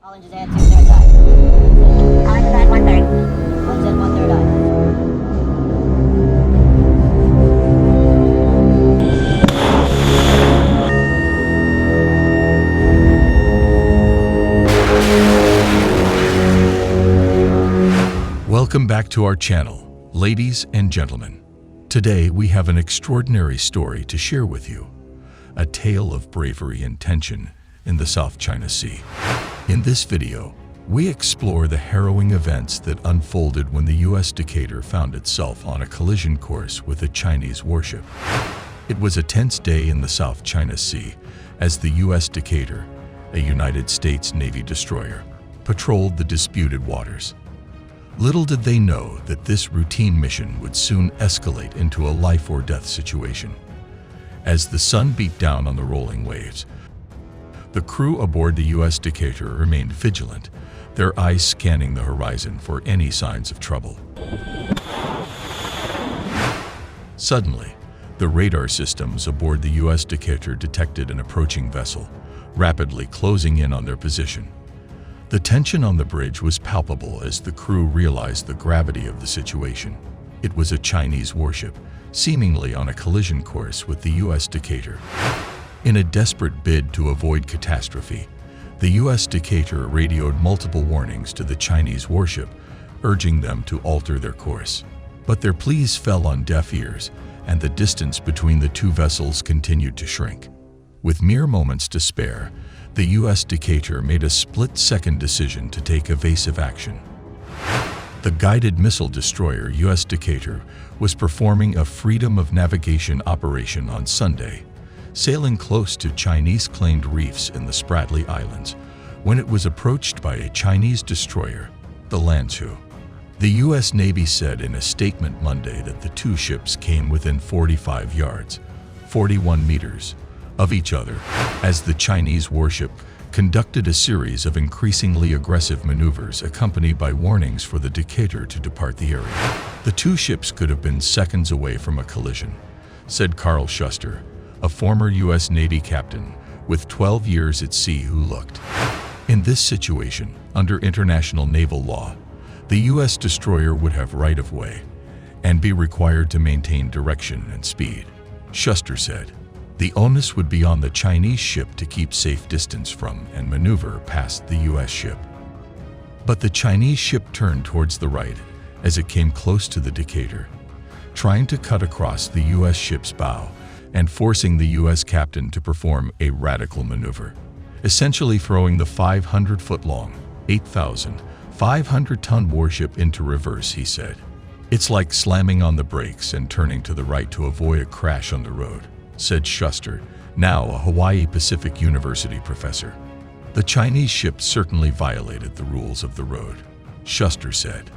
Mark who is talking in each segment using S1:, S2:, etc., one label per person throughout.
S1: All engines ahead, 2/3 aye. All engines ahead, 1/3. All engines 1/3 aye.
S2: Welcome back to our channel, ladies and gentlemen. Today we have an extraordinary story to share with you. A tale of bravery and tension in the South China Sea. In this video, we explore the harrowing events that unfolded when the USS Decatur found itself on a collision course with a Chinese warship. It was a tense day in the South China Sea as the USS Decatur, a United States Navy destroyer, patrolled the disputed waters. Little did they know that this routine mission would soon escalate into a life-or-death situation. As the sun beat down on the rolling waves, the crew aboard the USS Decatur remained vigilant, their eyes scanning the horizon for any signs of trouble. Suddenly, the radar systems aboard the USS Decatur detected an approaching vessel, rapidly closing in on their position. The tension on the bridge was palpable as the crew realized the gravity of the situation. It was a Chinese warship, seemingly on a collision course with the USS Decatur. In a desperate bid to avoid catastrophe, the USS Decatur radioed multiple warnings to the Chinese warship, urging them to alter their course. But their pleas fell on deaf ears, and the distance between the two vessels continued to shrink. With mere moments to spare, the USS Decatur made a split-second decision to take evasive action. The guided missile destroyer USS Decatur was performing a freedom of navigation operation on Sunday, sailing close to Chinese-claimed reefs in the Spratly Islands, when it was approached by a Chinese destroyer, the Lanzhou. The U.S. Navy said in a statement Monday that the two ships came within 45 yards, 41 meters, of each other, as the Chinese warship conducted a series of increasingly aggressive maneuvers accompanied by warnings for the Decatur to depart the area. The two ships could have been seconds away from a collision, said Carl Schuster, a former U.S. Navy captain with 12 years at sea who looked. In this situation, under international naval law, the U.S. destroyer would have right-of-way and be required to maintain direction and speed, Schuster said. The onus would be on the Chinese ship to keep safe distance from and maneuver past the U.S. ship. But the Chinese ship turned towards the right as it came close to the Decatur, trying to cut across the U.S. ship's bow and forcing the U.S. captain to perform a radical maneuver, essentially throwing the 500-foot-long, 8,500-ton warship into reverse, he said. It's like slamming on the brakes and turning to the right to avoid a crash on the road, said Schuster, now a Hawaii Pacific University professor. The Chinese ship certainly violated the rules of the road, Schuster said.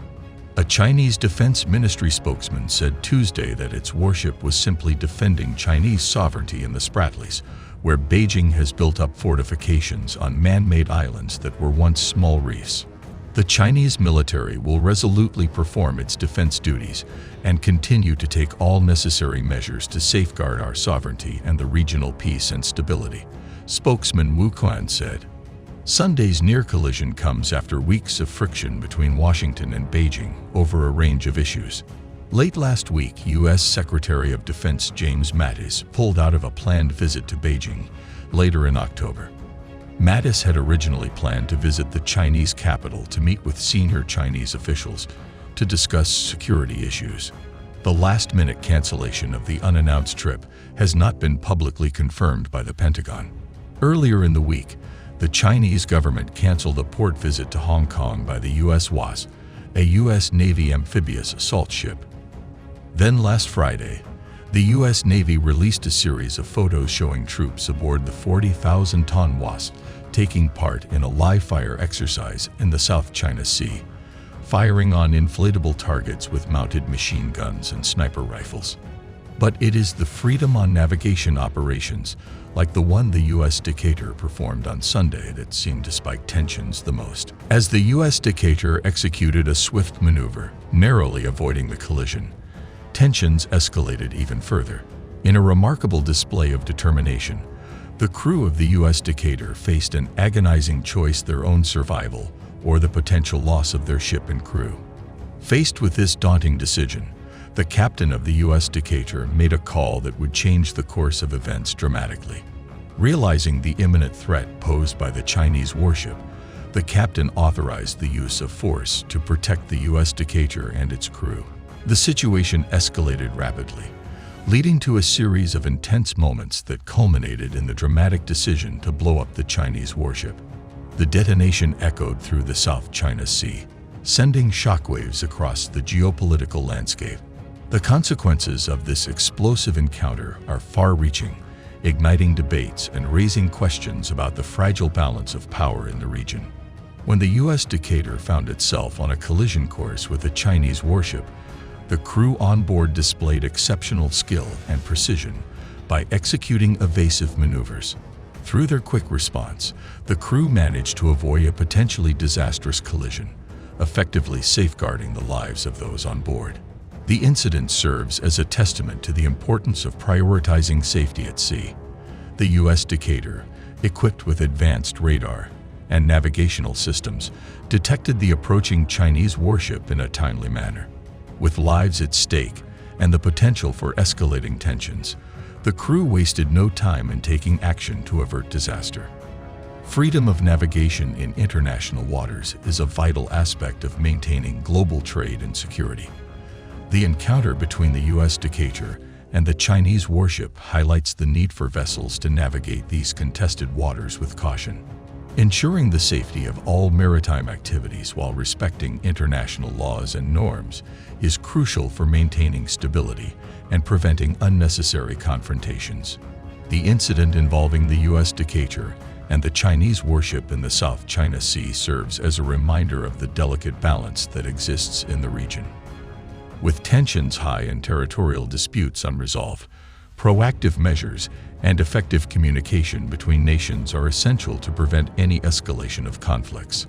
S2: A Chinese Defense Ministry spokesman said Tuesday that its warship was simply defending Chinese sovereignty in the Spratlys, where Beijing has built up fortifications on man-made islands that were once small reefs. The Chinese military will resolutely perform its defense duties and continue to take all necessary measures to safeguard our sovereignty and the regional peace and stability, spokesman Wu Quan said. Sunday's near collision comes after weeks of friction between Washington and Beijing over a range of issues. Late last week, U.S. Secretary of Defense James Mattis pulled out of a planned visit to Beijing later in October. Mattis had originally planned to visit the Chinese capital to meet with senior Chinese officials to discuss security issues. The last-minute cancellation of the unannounced trip has not been publicly confirmed by the Pentagon. Earlier in the week, the Chinese government canceled a port visit to Hong Kong by the USS, a U.S. Navy amphibious assault ship. Then last Friday, the U.S. Navy released a series of photos showing troops aboard the 40,000-ton Wasp taking part in a live-fire exercise in the South China Sea, firing on inflatable targets with mounted machine guns and sniper rifles. But it is the freedom on navigation operations, like the one the USS Decatur performed on Sunday, that seemed to spike tensions the most. As the USS Decatur executed a swift maneuver, narrowly avoiding the collision, tensions escalated even further. In a remarkable display of determination, The crew of the U.S. Decatur faced an agonizing choice: their own survival or the potential loss of their ship and crew. Faced with this daunting decision, the captain of the U.S. Decatur made a call that would change the course of events dramatically. Realizing the imminent threat posed by the Chinese warship, the captain authorized the use of force to protect the U.S. Decatur and its crew. The situation escalated rapidly, leading to a series of intense moments that culminated in the dramatic decision to blow up the Chinese warship. The detonation echoed through the South China Sea, sending shockwaves across the geopolitical landscape. The consequences of this explosive encounter are far-reaching, igniting debates and raising questions about the fragile balance of power in the region. When the U.S. Decatur found itself on a collision course with a Chinese warship, the crew on board displayed exceptional skill and precision by executing evasive maneuvers. Through their quick response, the crew managed to avoid a potentially disastrous collision, effectively safeguarding the lives of those on board. The incident serves as a testament to the importance of prioritizing safety at sea. The U.S. Decatur, equipped with advanced radar and navigational systems, detected the approaching Chinese warship in a timely manner. With lives at stake and the potential for escalating tensions, the crew wasted no time in taking action to avert disaster. Freedom of navigation in international waters is a vital aspect of maintaining global trade and security. The encounter between the U.S. Decatur and the Chinese warship highlights the need for vessels to navigate these contested waters with caution. Ensuring the safety of all maritime activities while respecting international laws and norms is crucial for maintaining stability and preventing unnecessary confrontations. The incident involving the U.S. Decatur and the Chinese warship in the South China Sea serves as a reminder of the delicate balance that exists in the region. With tensions high and territorial disputes unresolved, proactive measures and effective communication between nations are essential to prevent any escalation of conflicts.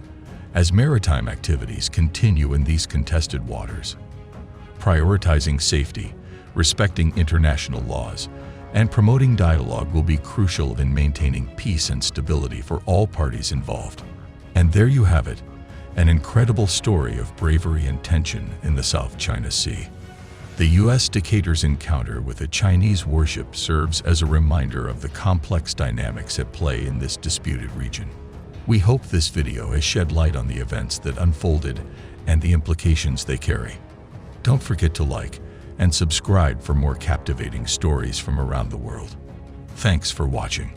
S2: As maritime activities continue in these contested waters, prioritizing safety, respecting international laws, and promoting dialogue will be crucial in maintaining peace and stability for all parties involved. And there you have it, an incredible story of bravery and tension in the South China Sea. The U.S. Decatur's encounter with a Chinese warship serves as a reminder of the complex dynamics at play in this disputed region. We hope this video has shed light on the events that unfolded and the implications they carry. Don't forget to like and subscribe for more captivating stories from around the world. Thanks for watching.